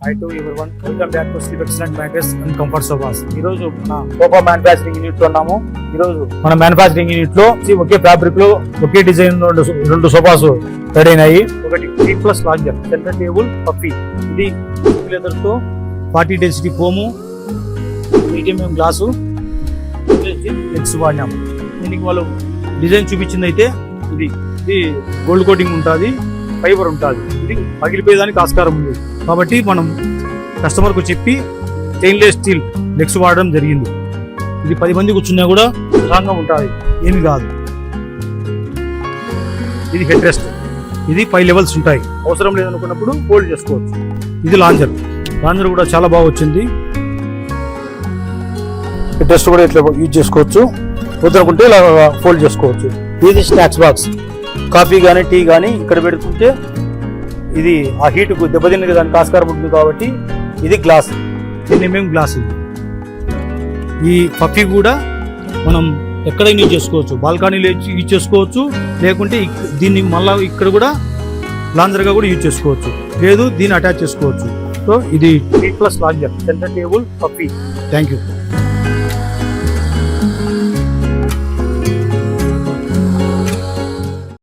Hi to everyone. Welcome back to Sleep Excellent Mattress and Comfort Sofas. ఈ రోజు మన sofa manufacturing unit లో ఉన్నాము. ఈ రోజు మన మ్యానుఫ్యాక్చరింగ్ యూనిట్ లో ఒకే ఫ్యాబ్రిక్ లో ఒకే డిజైన్ రెండు సోఫాస్ రెడీ అయినాయి. ఒకటి 3+ లాంజర్, సెంటర్ టేబుల్, పఫీ. ఇది లెదర్ తో 40 density foam, medium glass, legs వాడినాము. దీనికి వాళ్ళు డిజైన్ చూపించింది అయితే ఇది గోల్డ్ కోటింగ్ ఉంటుంది, ఫైబర్ ఉంటుంది. ఇది పగిలిపోయేదానికి ఆస్కారం ఉంది కాబట్టి మనం కస్టమర్కు చెప్పి స్టెయిన్లెస్ స్టీల్ లెగ్స్ వాడడం జరిగింది. ఇది 10 మంది కూర్చున్నా కూడా స్ట్రాంగ్గా ఉంటుంది, ఏమి కాదు. ఇది హెడ్ రెస్ట్, ఇది 5 లెవెల్స్ ఉంటాయి. అవసరం లేదనుకున్నప్పుడు ఫోల్డ్ చేసుకోవచ్చు. ఇది లాంజర్ కూడా చాలా బాగా వచ్చింది. హెడ్ రెస్ట్ కూడా ఇట్లా యూజ్ చేసుకోవచ్చు, వద్దనుకుంటే ఇలా ఫోల్డ్ చేసుకోవచ్చు. ఇది స్నాక్స్ బాక్స్, కాఫీ కానీ టీ కానీ ఇక్కడ పెడుతుంటే ఇది ఆ హీట్కు దెబ్బతిన్నది దానికి ఆస్కారం ఉంటుంది కాబట్టి ఇది గ్లాస్, ప్రీమియం గ్లాస్. ఈ పఫీ కూడా మనం ఎక్కడైనా యూజ్ చేసుకోవచ్చు, బాల్కనీలో యూజ్ చేసుకోవచ్చు, లేకుంటే దీన్ని మళ్ళీ ఇక్కడ కూడా లాంజర్గా కూడా యూజ్ చేసుకోవచ్చు, లేదు దీన్ని అటాచ్ చేసుకోవచ్చు. సో ఇది 3+ lounger, centre table, puffy. Thank you.